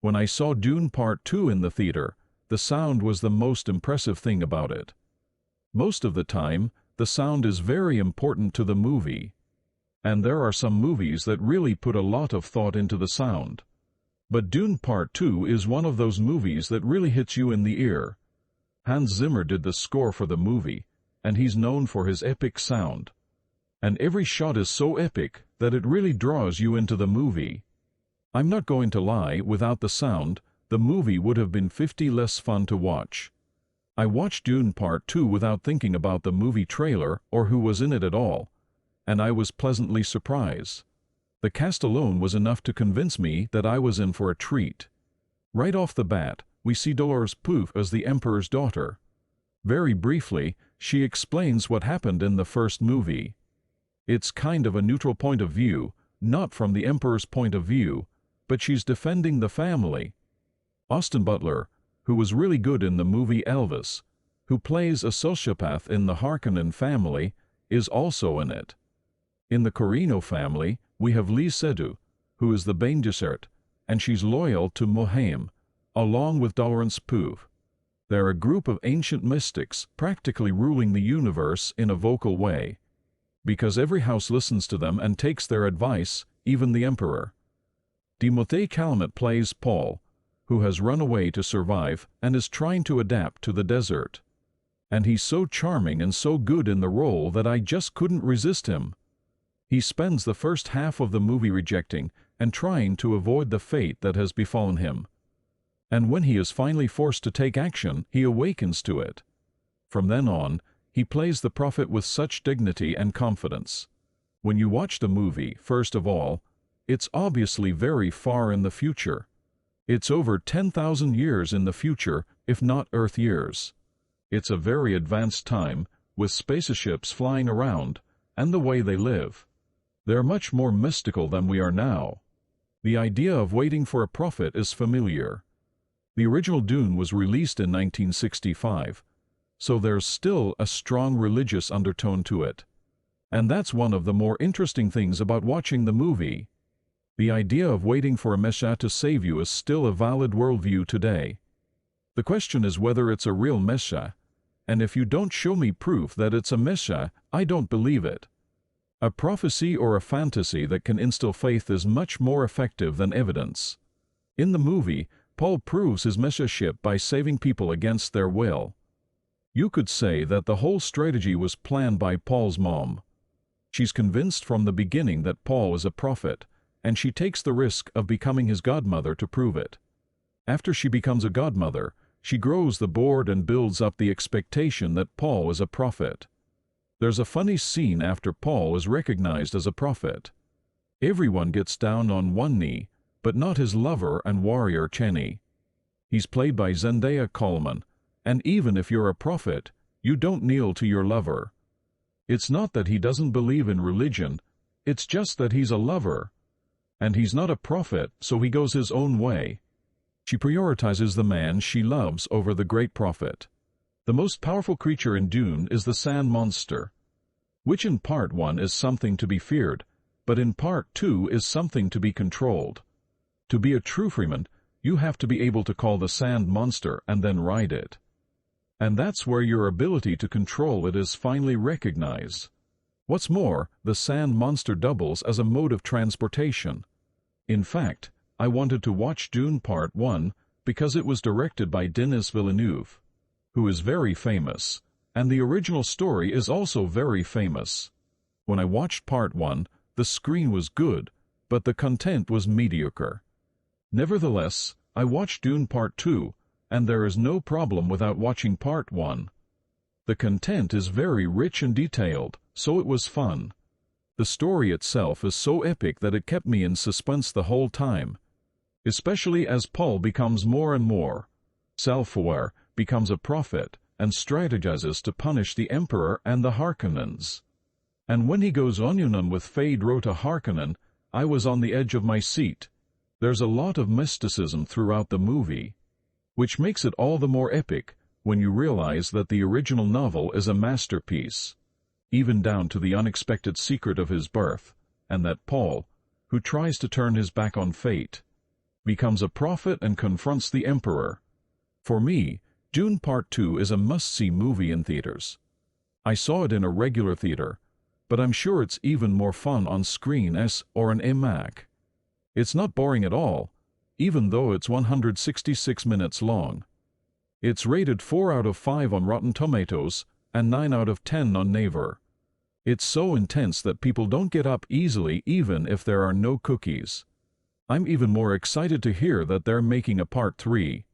When I saw Dune Part 2 in the theater, the sound was the most impressive thing about it. Most of the time, the sound is very important to the movie. And there are some movies that really put a lot of thought into the sound. But Dune Part 2 is one of those movies that really hits you in the ear. Hans Zimmer did the score for the movie, and he's known for his epic sound. And every shot is so epic that it really draws you into the movie. I'm not going to lie, without the sound, the movie would have been 50 less fun to watch. I watched Dune Part 2 without thinking about the movie trailer or who was in it at all, and I was pleasantly surprised. The cast alone was enough to convince me that I was in for a treat. Right off the bat, we see Dolores Poof as the Emperor's daughter. Very briefly, she explains what happened in the first movie. It's kind of a neutral point of view, not from the Emperor's point of view, but she's defending the family. Austin Butler, who was really good in the movie Elvis, who plays a sociopath in the Harkonnen family, is also in it. In the Corino family, we have Lee Seydoux, who is the Bene Gesserit, and she's loyal to Mohaim, along with Dolores Poof. They're a group of ancient mystics practically ruling the universe in a vocal way, because every house listens to them and takes their advice, even the Emperor. Timothée Chalamet plays Paul, who has run away to survive and is trying to adapt to the desert. And he's so charming and so good in the role that I just couldn't resist him. He spends the first half of the movie rejecting and trying to avoid the fate that has befallen him. And when he is finally forced to take action, he awakens to it. From then on, he plays the prophet with such dignity and confidence. When you watch the movie, first of all, it's obviously very far in the future. It's over 10,000 years in the future, if not Earth years. It's a very advanced time, with spaceships flying around, and the way they live. They're much more mystical than we are now. The idea of waiting for a prophet is familiar. The original Dune was released in 1965, so there's still a strong religious undertone to it. And that's one of the more interesting things about watching the movie. The idea of waiting for a Messiah to save you is still a valid worldview today. The question is whether it's a real Messiah, and if you don't show me proof that it's a Messiah, I don't believe it. A prophecy or a fantasy that can instill faith is much more effective than evidence. In the movie, Paul proves his messiahship by saving people against their will. You could say that the whole strategy was planned by Paul's mom. She's convinced from the beginning that Paul is a prophet, and she takes the risk of becoming his godmother to prove it. After she becomes a godmother, she grows the board and builds up the expectation that Paul is a prophet. There's a funny scene after Paul is recognized as a prophet. Everyone gets down on one knee, but not his lover and warrior Cheney. He's played by Zendaya Coleman, and even if you're a prophet, you don't kneel to your lover. It's not that he doesn't believe in religion, it's just that he's a lover. And he's not a prophet, so he goes his own way. She prioritizes the man she loves over the great prophet. The most powerful creature in Dune is the sand monster, which in Part 1 is something to be feared, but in Part 2 is something to be controlled. To be a true Freeman, you have to be able to call the sand monster and then ride it. And that's where your ability to control it is finally recognized. What's more, the sand monster doubles as a mode of transportation. In fact, I wanted to watch Dune Part 1 because it was directed by Denis Villeneuve, who is very famous, and the original story is also very famous. When I watched Part 1, the screen was good, but the content was mediocre. Nevertheless, I watched Dune Part 2, and there is no problem without watching Part 1. The content is very rich and detailed, so it was fun. The story itself is so epic that it kept me in suspense the whole time, especially as Paul becomes more and more self-aware, becomes a prophet, and strategizes to punish the Emperor and the Harkonnens. And when he goes onion with Fade Rota Harkonnen, I was on the edge of my seat. There's a lot of mysticism throughout the movie, which makes it all the more epic when you realize that the original novel is a masterpiece, even down to the unexpected secret of his birth, and that Paul, who tries to turn his back on fate, becomes a prophet and confronts the Emperor. For me, Dune Part 2 is a must-see movie in theaters. I saw it in a regular theater, but I'm sure it's even more fun on screen or an iMac. It's not boring at all, even though it's 166 minutes long. It's rated 4 out of 5 on Rotten Tomatoes and 9 out of 10 on Naver. It's so intense that people don't get up easily even if there are no cookies. I'm even more excited to hear that they're making a part 3.